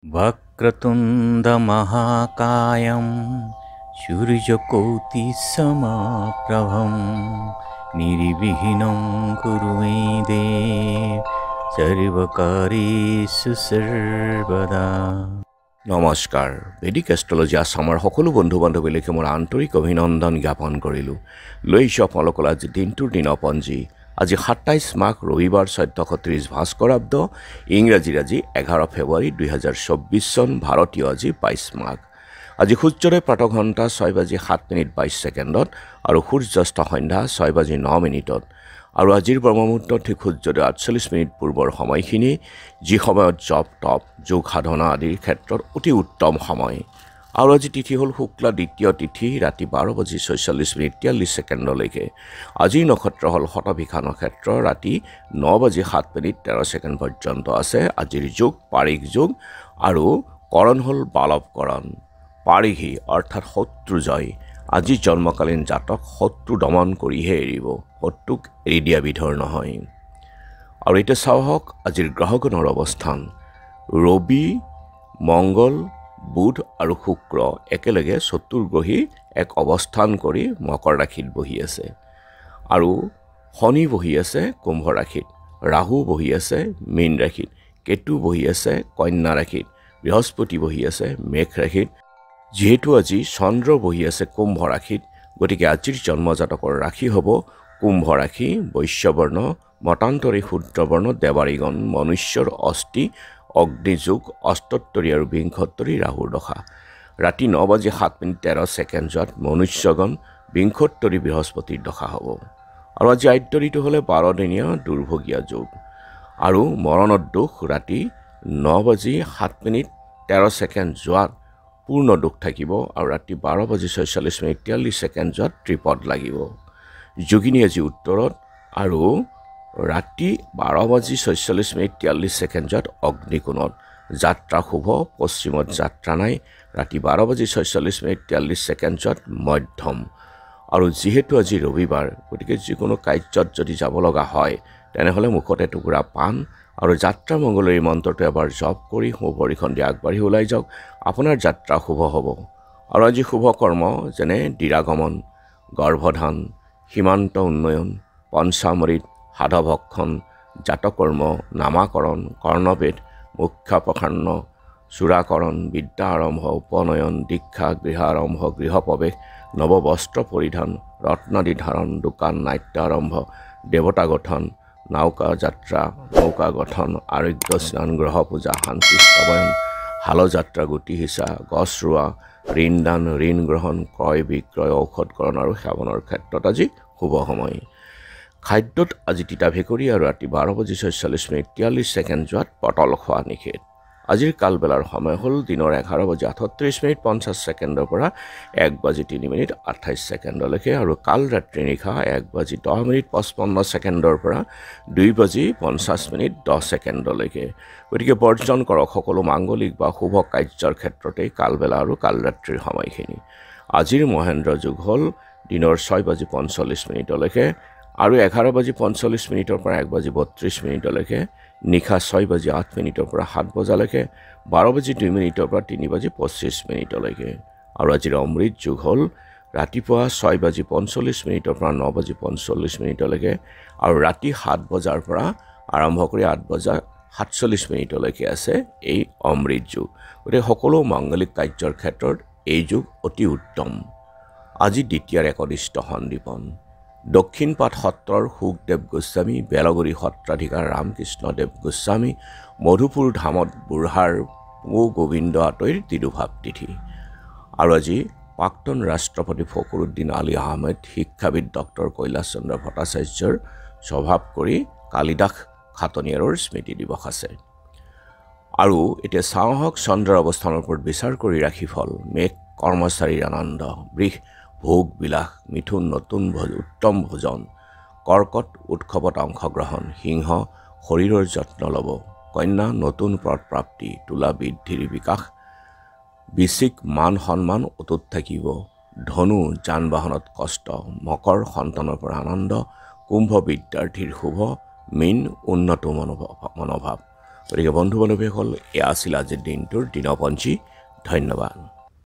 वक्रतुण्डमहाकायं सूर्यकोटिसमप्रभं निर्विघ्नं कुरु मे देव सर्वकार्येषु सर्वदा। নমস্কাৰ বেদিক এষ্ট্ৰলজি আছামৰ সকলো বন্ধু বান্ধৱীলৈকে মোৰ আন্তৰিক অভিনন্দন জ্ঞাপন কৰিলোঁ। লৈছোঁ আপোনালোকৰ আজি দিনটোৰ দিনপঞ্জী। আজি 27 মাঘ ৰবিবাৰ 1430 ভাস্কৰাব্দ, ইংৰাজীৰ আজি 11 ফেব্ৰুৱাৰী 2024 চন, ভাৰতীয় আজি 22 মাঘ। আজি সূৰ্যোদয় প্ৰাতঃঘণ্টা 6:07:22 আৰু সূৰ্যাস্ত সন্ধ্যা 6:09। আৰু আজিৰ ব্ৰহ্মমুহূৰ্ত ঠিক সূৰ্যোদয় 48 পূৰ্বৰ সময়খিনি, যি সময়ত জপ তপ যোগ সাধনা আদিৰ ক্ষেত্ৰত অতি উত্তম সময়। আৰু আজি তিথি হ'ল শুক্লা দ্বিতীয় তিথি, ৰাতি 12:46:43 আজিৰ নক্ষত্ৰ হ'ল শতভিষা নক্ষত্ৰ, ৰাতি 9:07:13 পৰ্যন্ত আছে। আজিৰ যোগ পাৰিক যোগ আৰু কৰণ হ'ল বালৱকৰণ। পাৰিঘী অৰ্থাৎ শত্ৰু জয়। আজি জন্মকালীন জাতক শত্ৰু দমন কৰিহে এৰিব, শত্ৰুক এৰি দিয়া বিধৰ নহয়। আৰু এতিয়া চাওক আজিৰ গ্ৰহগণৰ অৱস্থান। ৰবি, মংগল, বুধ আৰু শুক্ৰ একেলগে চতুৰ্গ্ৰহী এক অৱস্থান কৰি মকৰ ৰাশিত বহি আছে। আৰু শনি বহি আছে কুম্ভ ৰাশিত, ৰাহু বহি আছে মীন ৰাশিত, কেতু বহি আছে কন্যা ৰাশিত, বৃহস্পতি বহি আছে মেঘ ৰাশিত। যিহেতু আজি চন্দ্ৰ বহি আছে কুম্ভ ৰাশিত, গতিকে আজিৰ জন্মজাতকৰ ৰাশি হ'ব কুম্ভ ৰাশি, বৈশ্যবৰ্ণ, মতান্তৰী শূদ্ৰবৰ্ণ, দেৱাৰীগণ, মনুষ্যৰ অস্থি, অগ্নিযোগ, অষ্টোত্তৰী আৰু বিংশোত্তৰী ৰাহুৰ দশা। ৰাতি 9:07:13 মনুষ্যগণ, বিংশোত্তৰী বৃহস্পতিৰ দশা হ'ব। আৰু আজি আদ্যৰিটো হ'লে 12দিনীয়া দুৰ্ভগীয়া যোগ। আৰু মৰণৰ দোষ ৰাতি 9:07:13 পূৰ্ণ দুখ থাকিব। আৰু ৰাতি 12:46:43 ত্ৰিপদ লাগিব। যোগিনী আজি উত্তৰত আৰু ৰাতি 12:46:43 অগ্নিকোণত। যাত্ৰা শুভ, পশ্চিমত যাত্ৰা নাই। ৰাতি 12:46:43 মধ্যম। আৰু যিহেতু আজি ৰবিবাৰ, গতিকে যিকোনো কাৰ্যত যদি যাব লগা হয় তেনেহ'লে মুখতে টুকুৰা পাণ আৰু যাত্ৰা মংগলৰ মন্ত্ৰটো এবাৰ জপ কৰি ভৰিখন দি আগবাঢ়ি ওলাই যাওক, আপোনাৰ যাত্ৰা শুভ হ'ব। আৰু আজি শুভ কৰ্ম যেনে দিৰাগমন, গৰ্ভধান, সীমান্ত উন্নয়ন, পঞ্চামৃত, সাধভক্ষণ, জাতকৰ্ম, নামাকৰণ, কৰ্ণভেদ, মুখ্যাপসান্ন, চূড়াকৰণ, বিদ্যা আৰম্ভ, উপনয়ন, দীক্ষা, গৃহাৰম্ভ, গৃহপ্ৰৱেশ, নৱবস্ত্ৰ পৰিধান, ৰত্নাদি ধাৰণ, দোকান, নাট্য আৰম্ভ, দেৱতা গঠন, নাওকা যাত্ৰা, নৌকা গঠন, আৰোগ্য স্নান, গ্ৰহ পূজা, শান্তি স্তবয়ন, হালযাত্ৰা, গুটি সিঁচা, গছ ৰোৱা, ঋণদান, ঋণ গ্ৰহণ, ক্ৰয় বিক্ৰয়, ঔষধকৰণ আৰু সেৱনৰ ক্ষেত্ৰত আজি শুভ সময়। খাদ্যত আজি তিতা ভেকুৰী আৰু ৰাতি 12:46:43 পটল খোৱা নিষেধ। আজিৰ কালবেলাৰ সময় হ'ল দিনৰ 11:38:50 পৰা 1:03:28 আৰু কাল ৰাত্ৰি নিশা 1:10:55 পৰা 2:50:10। গতিকে বৰ্জন কৰক সকলো মাংগলিক বা শুভ কাৰ্যৰ ক্ষেত্ৰতেই কালবেলা আৰু কালৰাত্ৰিৰ সময়খিনি। আজিৰ মহেন্দ্ৰ যুগ হ'ল দিনৰ 6:45 আৰু 11:45 পৰা 1:32 নিশা 6:08 পৰা 7 12:02 পৰা 3:25 আৰু আজিৰ অমৃত যুগ হ'ল ৰাতিপুৱা 6:45 পৰা 9:45 আৰু ৰাতি 7 বজাৰ পৰা আৰম্ভ কৰি 8:47 আছে এই অমৃত যুগ। গতিকে সকলো মাংগলিক কাৰ্যৰ ক্ষেত্ৰত এই যুগ অতি উত্তম। আজি দ্বিতীয়াৰ একনিষ্ঠ সন্দীপন। দক্ষিণ পাট সত্ৰৰ সুখদেৱ গোস্বামী, বেলগুৰি সত্ৰাধিকাৰ ৰামকৃষ্ণদেৱ গোস্বামী, মধুপুৰ ধামত বুঢ়াৰ পো গোবিন্দ আতৈৰ তিৰুভাৱ তিথি। আৰু আজি প্ৰাক্তন ৰাষ্ট্ৰপতি ফখৰুদ্দিন আলী আহমেদ, শিক্ষাবিদ ডক্টৰ কৈলাশ চন্দ্ৰ ভট্টাচাৰ্যৰ স্বভাৱ কৰি কালিদাস খাটনিয়াৰৰ স্মৃতি দিৱস আছে। আৰু এতিয়া চাওঁহক চন্দ্ৰৰ অৱস্থানৰ ওপৰত বিচাৰ কৰি ৰাশিফল। মেঘ কৰ্মচাৰীৰ আনন্দ, বৃষ ভোগ বিলাস, মিথুন নতুন উত্তম ভোজন, কৰ্কট উৎসৱত অংশগ্ৰহণ, সিংহ শৰীৰৰ যত্ন ল'ব, কন্যা নতুন পদ প্ৰাপ্তি, তুলা বৃদ্ধিৰ বিকাশ, বৃশ্চিক মান সন্মান অটুট থাকিব, ধনু যান বাহনত কষ্ট, মকৰ সন্তানৰ পৰা আনন্দ, কুম্ভ বিদ্যাৰ্থীৰ শুভ, মীন উন্নত মনোভাৱ, গতিকে বন্ধু বান্ধৱীসকল, এয়া আছিল আজিৰ দিনটোৰ দিনপঞ্জী। ধন্যবাদ।